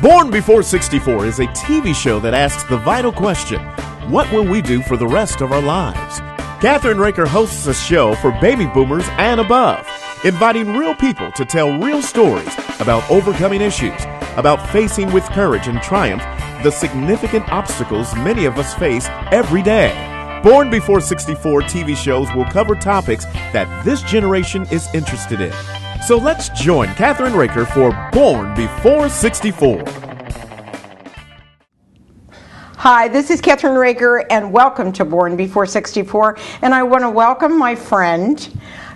Born Before 64 is a TV show that asks the vital question, what will we do for the rest of our lives? Kathryn Raaker hosts a show for baby boomers and above, inviting real people to tell real stories about overcoming issues, about facing with courage and triumph the significant obstacles many of us face every day. Born Before 64 TV shows will cover topics that this generation is interested in. So let's join Kathryn Raaker for Born Before 64. Hi, this is Kathryn Raaker, and welcome to Born Before 64. And I want to welcome my friend,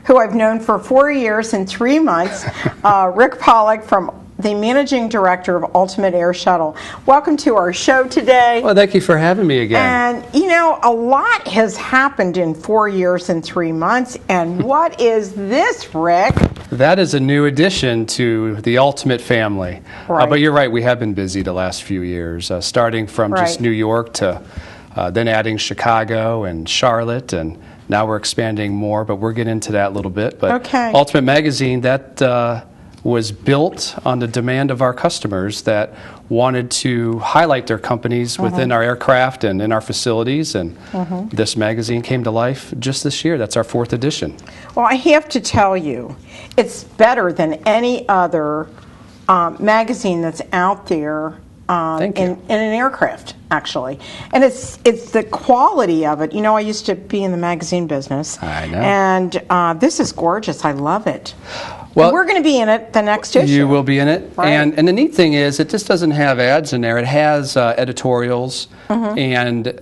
who I've known for 4 years and 3 months, Rick Pawlak, from the Managing Director of Ultimate Air Shuttle. Welcome to our show today. Well, thank you for having me again. And, you know, a lot has happened in 4 years and 3 months. And what is this, Rick? That is a new addition to the Ultimate family. Right. But you're right, we have been busy the last few years, starting from just New York to then adding Chicago and Charlotte, and now we're expanding more, but we'll get into that a little bit. But okay. Ultimate Magazine, that was built on the demand of our customers that wanted to highlight their companies within our aircraft and in our facilities, and this magazine came to life just this year. That's our 4th edition. Well, I have to tell you, it's better than any other magazine that's out there in an aircraft, actually. And it's the quality of it. You know, I used to be in the magazine business. I know. And this is gorgeous. I love it. Well, and we're going to be in it the next issue. You will be in it. Right. And the neat thing is, it just doesn't have ads in there. It has editorials, and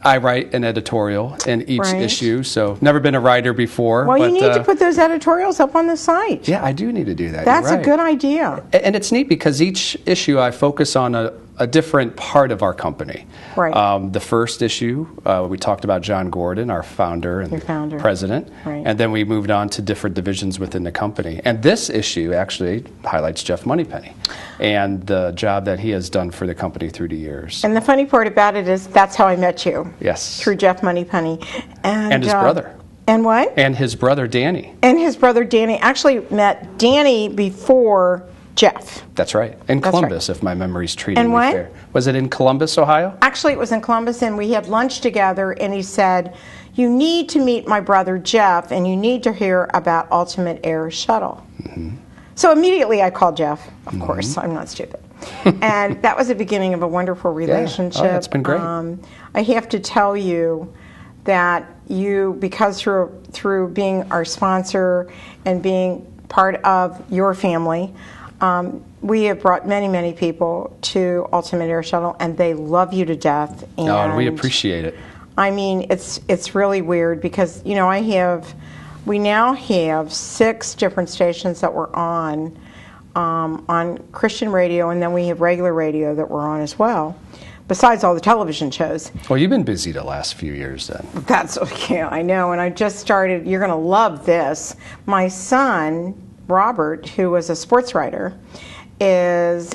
I write an editorial in each issue, so never been a writer before. Well, but, you need to put those editorials up on the site. Yeah, I do need to do that. That's You're a good idea. And it's neat because each issue I focus on a different part of our company. Right. The first issue, we talked about John Gordon, our founder and president, and then we moved on to different divisions within the company. And this issue actually highlights Jeff Moneypenny and the job that he has done for the company through the years. And the funny part about it is that's how I met you. Yes. Through Jeff Moneypenny. And his brother. And what? And his brother, Danny. And his brother, Danny. Actually met Danny before Jeff. That's right. In Columbus, if my memory's treating me fair. Was it in Columbus, Ohio? Actually, it was in Columbus, and we had lunch together, and he said, you need to meet my brother, Jeff, and you need to hear about Ultimate Air Shuttle. So immediately I called Jeff, of course. I'm not stupid. And that was the beginning of a wonderful relationship. Yeah. Oh, it's been great. I have to tell you that you, because through being our sponsor and being part of your family, we have brought many, many people to Ultimate Air Shuttle, and they love you to death. And we appreciate it. I mean, it's really weird because, you know, we now have 6 different stations that we're on Christian radio, and then we have regular radio that we're on as well, besides all the television shows. Well, you've been busy the last few years then. That's okay, I know, and I just started, you're going to love this. My son, Robert, who was a sports writer, is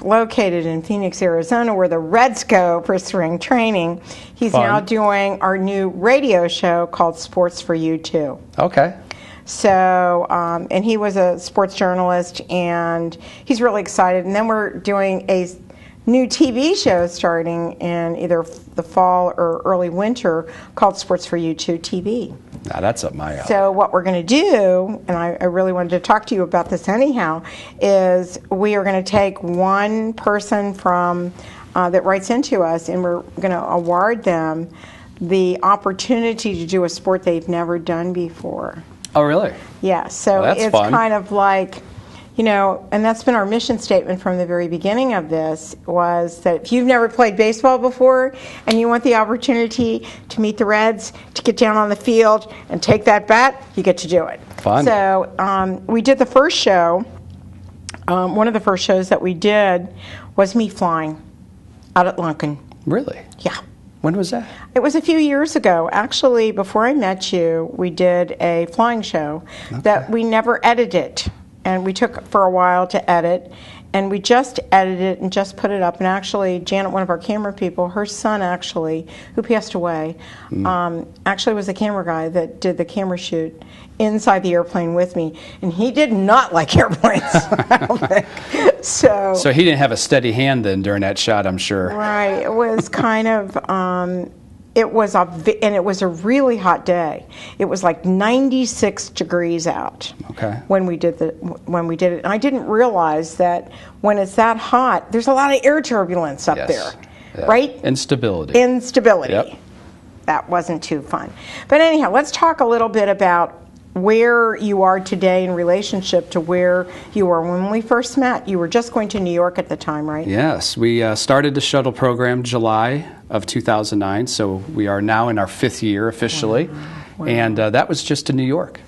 located in Phoenix, Arizona, where the Reds go for spring training. He's now doing our new radio show called Sports for You Too. Okay. So, and he was a sports journalist, and he's really excited. And then we're doing a new TV show starting in either the fall or early winter called Sports for You Too TV. Now that's up my alley. So what we're going to do, and I really wanted to talk to you about this anyhow, is we are going to take one person from that writes into us, and we're going to award them the opportunity to do a sport they've never done before. Oh, really? Yeah, so well, it's fun. Kind of like, you know, and that's been our mission statement from the very beginning of this, was that if you've never played baseball before and you want the opportunity to meet the Reds, to get down on the field and take that bat, you get to do it. Fun. So we did the first show. One of the first shows that we did was me flying out at Lunkin. Really? Yeah. When was that? It was a few years ago. Actually, before I met you, we did a flying show that we never edited. and we took for a while to edit, and we just edited it and just put it up. And actually, Janet, one of our camera people, her son actually, who passed away, actually was the camera guy that did the camera shoot inside the airplane with me, and he did not like airplanes. I don't think. So he didn't have a steady hand then during that shot, I'm sure. Right. It was kind of. It was a really hot day. It was like 96 degrees out. Okay. When we did it, and I didn't realize that when it's that hot, there's a lot of air turbulence up there, right? Instability. Yep. That wasn't too fun. But anyhow, let's talk a little bit about where you are today in relationship to where you were when we first met. You were just going to New York at the time, right? Yes. We started the shuttle program July of 2009, so we are now in our 5th year officially. Wow. And that was just to New York.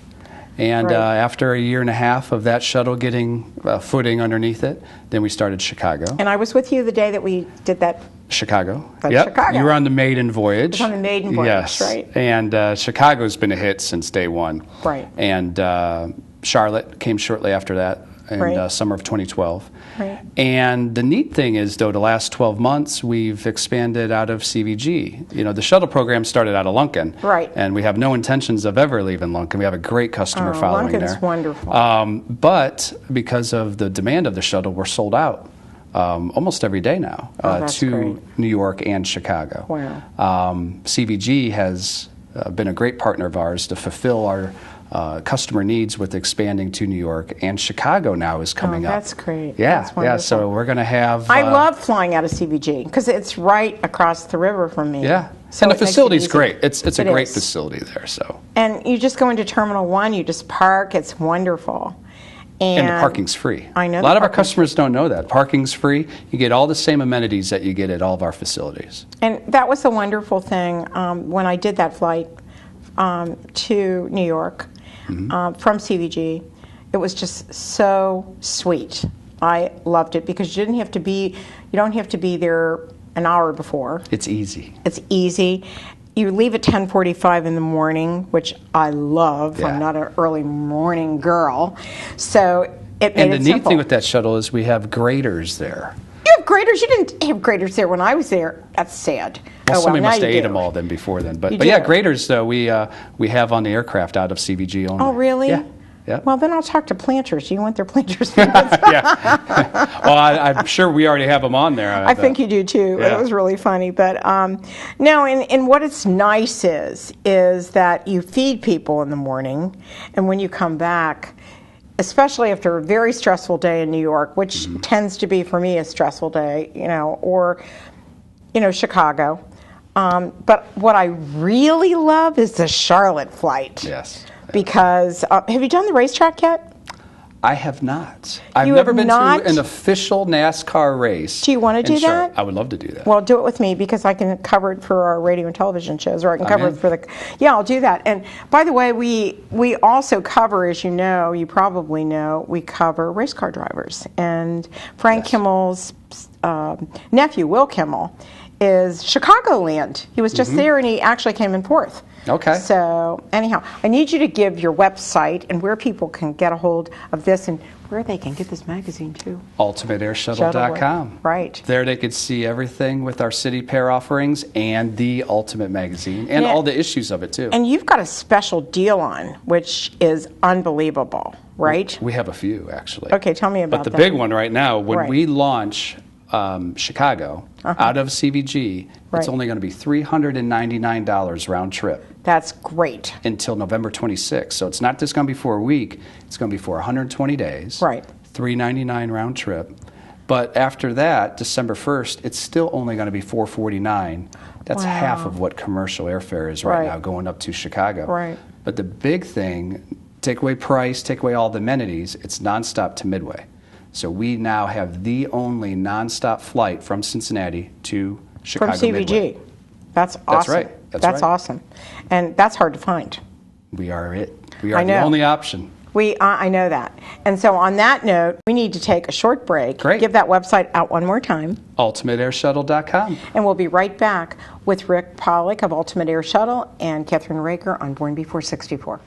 And after a year and a half of that shuttle getting footing underneath it, then we started Chicago. And I was with you the day that we did that. Chicago. Chicago. You were on the maiden voyage. I was on the maiden voyage, yes. Right. And Chicago's been a hit since day one. Right. And Charlotte came shortly after that in summer of 2012. Right. And the neat thing is, though, the last 12 months, we've expanded out of CVG. You know, the shuttle program started out of Lunken. Right. And we have no intentions of ever leaving Lunken. We have a great customer following there. Lunken's wonderful. But because of the demand of the shuttle, we're sold out. Almost every day now to great. New York and Chicago. Wow. CVG has been a great partner of ours to fulfill our customer needs with expanding to New York, and Chicago now is coming up. That's great. Yeah, that's wonderful. So we're going to have... I love flying out of CVG because it's right across the river from me. Yeah, so and the facility's great. It's a great is. Facility there. So. And you just go into Terminal 1, you just park, it's wonderful. And the parking's free. I know. A lot of our customers don't know that. Parking's free. You get all the same amenities that you get at all of our facilities. And that was the wonderful thing when I did that flight to New York from CVG. It was just so sweet. I loved it because you don't have to be there an hour before. It's easy. It's easy. You leave at 10:45 in the morning, which I love. Yeah. I'm not an early morning girl. So it made And the it neat simple. thing with that shuttle is we have graders there. You have graders? You didn't have graders there when I was there. That's sad. Well, somebody now must have you ate do. them all then before then. But do. yeah, graders, though, we have on the aircraft out of CVG only. Oh, really? Yeah. Yeah. Well, then I'll talk to planters. Do you want their planters? Yeah. Well, I'm sure we already have them on there. I think you do too. Yeah. It was really funny. But no, and what it's nice is that you feed people in the morning, and when you come back, especially after a very stressful day in New York, which tends to be for me a stressful day, or Chicago. But what I really love is the Charlotte flight. Yes. Because have you done the racetrack yet? I have not. I've You never have been not? to an official NASCAR race. Do you want to do Charlotte. that? I would love to do that. Well, do it with me because I can cover it for our radio and television shows, or I can cover in. it for the. Yeah, I'll do that. And by the way, we also cover, as you probably know, we cover race car drivers. And Frank Kimmel's nephew, Will Kimmel, is Chicagoland. He was just there, and he actually came in 4th. Okay. So anyhow, I need you to give your website and where people can get a hold of this and where they can get this magazine too. UltimateAirShuttle.com. Right. There they could see everything with our City Pair offerings and the Ultimate magazine and all the issues of it too. And you've got a special deal on, which is unbelievable, right? We have a few actually. Okay, tell me about that. But the that. big one right now, when we launch Chicago out of CVG, it's only going to be $399 round trip. That's great. Until November 26th. So it's not just going to be for a week. It's going to be for 120 days. Right. $399 round trip. But after that, December 1st, it's still only going to be $449. That's half of what commercial airfare is right now going up to Chicago. Right. But the big thing, take away price, take away all the amenities, it's nonstop to Midway. So we now have the only nonstop flight from Cincinnati to Chicago From CVG. Midway. That's awesome. That's right. That's awesome. And that's hard to find. We are it. We are the only option. I know that. And so on that note, we need to take a short break. Great. Give that website out one more time. UltimateAirShuttle.com. And we'll be right back with Rick Pawlak of Ultimate Air Shuttle and Kathryn Raaker on Born Before 64.